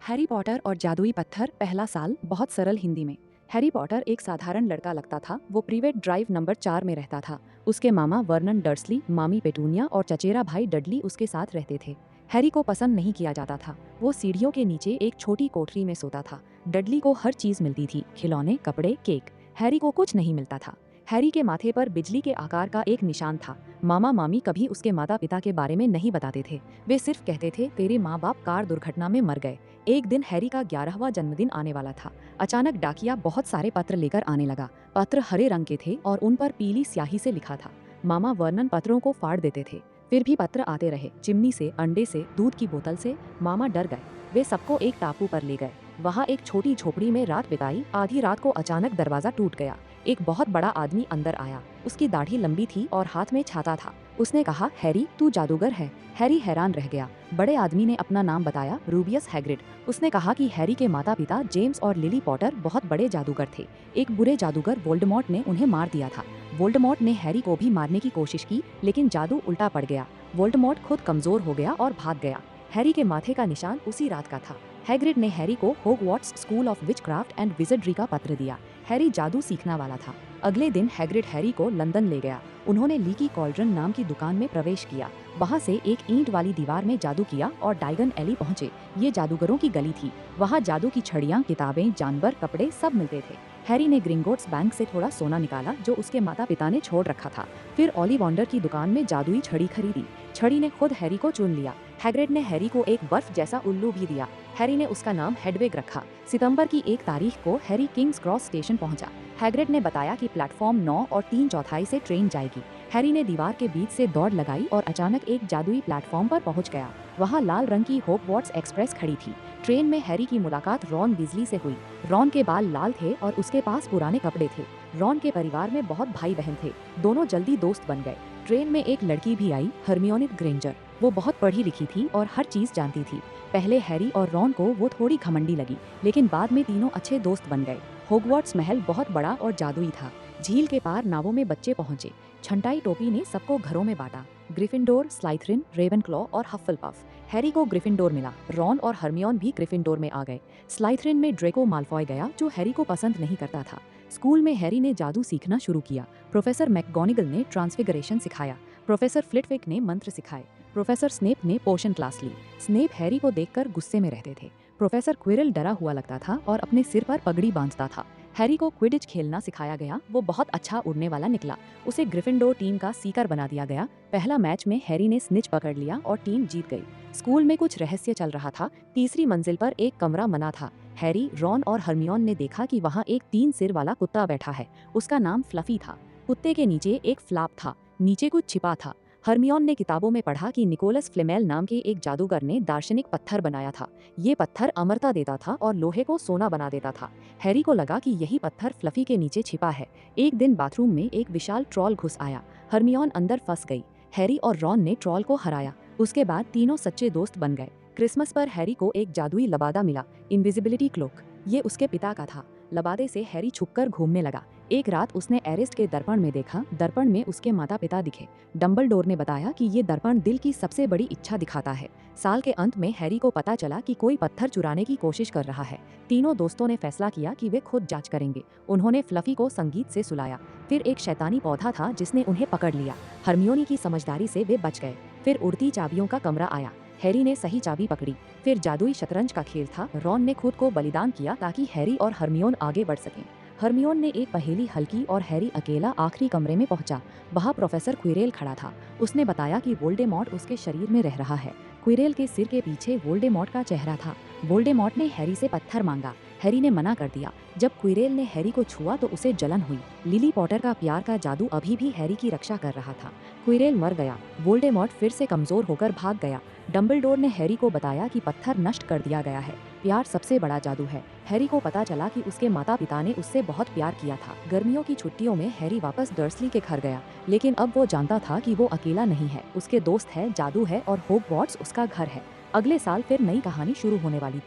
Harry Potter और जादुई पत्थर पहला साल। बहुत सरल हिंदी में। हैरी पॉटर एक साधारण लड़का लगता था। वो प्रिवेट ड्राइव नंबर 4 में रहता था। उसके मामा वर्नन डर्सली, मामी पेटूनिया और चचेरा भाई डडली उसके साथ रहते थे। हैरी को पसंद नहीं किया जाता था। वो सीढ़ियों के नीचे एक छोटी कोठरी में सोता था। डडली को हर चीज मिलती थी, खिलौने, कपड़े, केक। हैरी को कुछ नहीं मिलता था। हैरी के माथे पर बिजली के आकार का एक निशान था। मामा मामी कभी उसके माता पिता के बारे में नहीं बताते थे। वे सिर्फ कहते थे तेरे माँ बाप कार दुर्घटना में मर गए। एक दिन हैरी का 11वां जन्मदिन आने वाला था। अचानक डाकिया बहुत सारे पत्र लेकर आने लगा। पत्र हरे रंग के थे और उन पर पीली स्याही से लिखा था। मामा वर्नन पत्रों को फाड़ देते थे। फिर भी पत्र आते रहे, चिमनी से, अंडे से, दूध की बोतल से। मामा डर गए। वे सबको एक टापू पर ले गए। वहाँ एक छोटी झोपड़ी में रात बिताई। आधी रात को अचानक दरवाजा टूट गया। एक बहुत बड़ा आदमी अंदर आया। उसकी दाढ़ी लंबी थी और हाथ में छाता था। उसने कहा, हैरी, तू जादूगर है। हैरी हैरान रह गया। बड़े आदमी ने अपना नाम बताया, रूबियस हैग्रिड। उसने कहा कि हैरी के माता पिता जेम्स और लिली पॉटर बहुत बड़े जादूगर थे। एक बुरे जादूगर वोल्डेमॉर्ट ने उन्हें मार दिया था। वोल्डेमॉर्ट ने हैरी को भी मारने की कोशिश की, लेकिन जादू उल्टा पड़ गया। वोल्डेमॉर्ट खुद कमजोर हो गया और भाग गया। हैरी के माथे का निशान उसी रात का था। हैग्रिड ने हैरी को होगवार्ट्स स्कूल ऑफ विचक्राफ्ट एंड विज़र्डरी का पत्र दिया। हैरी जादू सीखना वाला था। अगले दिन हैग्रिड हैरी को लंदन ले गया। उन्होंने लीकी कॉल्ड्रन नाम की दुकान में प्रवेश किया। वहां से एक ईंट वाली दीवार में जादू किया और डाइगन एली पहुंचे। ये जादूगरों की गली थी। वहां जादू की छड़ियां, किताबें, जानवर, कपड़े सब मिलते थे। हैरी ने ग्रिंगोट्स बैंक से थोड़ा सोना निकाला जो उसके माता पिता ने छोड़ रखा था। फिर ओलिवंडर की दुकान में जादुई छड़ी खरीदी। छड़ी ने खुद हैरी को चुन लिया। हैग्रिड ने हैरी को एक बर्फ जैसा उल्लू भी दिया। हैरी ने उसका नाम हेडविग रखा। सितंबर की 1 तारीख को हैरी किंग्स क्रॉस स्टेशन पहुंचा। हैग्रिड ने बताया कि प्लेटफॉर्म 9 और 3/4 से ट्रेन जाएगी। हैरी ने दीवार के बीच से दौड़ लगाई और अचानक एक जादुई प्लेटफॉर्म पर पहुंच गया। वहां लाल रंग की होगवार्ट्स एक्सप्रेस खड़ी थी। ट्रेन में हैरी की मुलाकात रॉन वीजली से हुई। रॉन के बाल लाल थे और उसके पास पुराने कपड़े थे। रॉन के परिवार में बहुत भाई बहन थे। दोनों जल्दी दोस्त बन गए। ट्रेन में एक लड़की भी आई, हरमियोनी ग्रेंजर। वो बहुत पढ़ी लिखी थी और हर चीज जानती थी। पहले हैरी और रॉन को वो थोड़ी घमंडी लगी, लेकिन बाद में तीनों अच्छे दोस्त बन गए। होगवार्ट्स महल बहुत बड़ा और जादुई था। झील के पार नावों में बच्चे पहुंचे। छंटाई टोपी ने सबको घरों में बांटा। ग्रिफिंडोर, स्लाइथरिन, रेवेनक्लॉ और हफलपफ। हैरी को ग्रिफिंडोर मिला। रॉन और हरमियोन भी ग्रिफिंडोर में आ गए। स्लाइथरिन में ड्रेको माल्फॉय गया, जो हैरी को पसंद नहीं करता था। स्कूल में हैरी ने जादू सीखना शुरू किया। प्रोफेसर मैकगोनिगल ने ट्रांसफिगरेशन सिखाया। प्रोफेसर फ्लिटविक ने मंत्र सिखाए। प्रोफेसर स्नेप ने पोशन क्लास ली। स्नेप हैरी को देखकर गुस्से में रहते थे। प्रोफेसर क्विरल डरा हुआ लगता था और अपने सिर पर पगड़ी बांधता था। हैरी को क्विडिच खेलना सिखाया गया। वो बहुत अच्छा उड़ने वाला निकला। उसे ग्रिफिंडोर टीम का सीकर बना दिया गया। पहला मैच में हैरी ने स्निच पकड़ लिया और टीम जीत गई। स्कूल में कुछ रहस्य चल रहा था। तीसरी मंजिल पर एक कमरा मना था। हैरी, रॉन और हरमियोन ने देखा कि वहाँ एक 3 सिर वाला कुत्ता बैठा है। उसका नाम फ्लफी था। कुत्ते के नीचे एक फ्लैप था। नीचे कुछ छिपा था। हरमियोन ने किताबों में पढ़ा कि निकोलस फ्लेमेल नाम के एक जादूगर ने दार्शनिक पत्थर बनाया था। ये पत्थर अमरता देता था और लोहे को सोना बना देता था। हैरी को लगा कि यही पत्थर फ्लफी के नीचे छिपा है। एक दिन बाथरूम में एक विशाल ट्रॉल घुस आया। हरमियोन अंदर फंस गई। हैरी और रॉन ने ट्रॉल को हराया। उसके बाद तीनों सच्चे दोस्त बन गए। क्रिसमस पर हैरी को एक जादुई लबादा मिला, इनविजिबिलिटी क्लोक। ये उसके पिता का था। लबादे से हैरी छुपकर घूमने लगा। एक रात उसने एरिस्ट के दर्पण में देखा। दर्पण में उसके माता पिता दिखे। डंबलडोर ने बताया कि ये दर्पण दिल की सबसे बड़ी इच्छा दिखाता है। साल के अंत में हैरी को पता चला कि कोई पत्थर चुराने की कोशिश कर रहा है। तीनों दोस्तों ने फैसला किया कि वे खुद जांच करेंगे। उन्होंने फ्लफी को संगीत से सुलाया। फिर एक शैतानी पौधा था जिसने उन्हें पकड़ लिया। हरमियोनी की समझदारी से वे बच गए। फिर उड़ती चाबियों का कमरा आया। हैरी ने सही चाबी पकड़ी। फिर जादुई शतरंज का खेल था। रॉन ने खुद को बलिदान किया ताकि हैरी और हरमियोन आगे बढ़ सकें। हरमियोन ने एक पहेली हल की और हैरी अकेला आखिरी कमरे में पहुंचा। वहां प्रोफेसर क्विरेल खड़ा था। उसने बताया कि वोल्डेमॉर्ट उसके शरीर में रह रहा है। क्विरेल के सिर के पीछे वोल्डेमॉर्ट का चेहरा था। वोल्डेमॉर्ट ने हैरी से पत्थर मांगा। हैरी ने मना कर दिया। जब क्विरेल ने हैरी को छुआ तो उसे जलन हुई। लिली पॉटर का प्यार का जादू अभी भी हैरी की रक्षा कर रहा था। क्विरेल मर गया। वोल्डेमॉर्ट फिर से कमजोर होकर भाग गया। डंबलडोर ने हैरी को बताया कि पत्थर नष्ट कर दिया गया है। प्यार सबसे बड़ा जादू है। हैरी को पता चला कि उसके माता पिता ने उससे बहुत प्यार किया था। गर्मियों की छुट्टियों में हैरी वापस डर्सली के घर गया, लेकिन अब वो जानता था कि वो अकेला नहीं है। उसके दोस्त है, जादू है और होगवार्ट्स उसका घर है। अगले साल फिर नई कहानी शुरू होने वाली।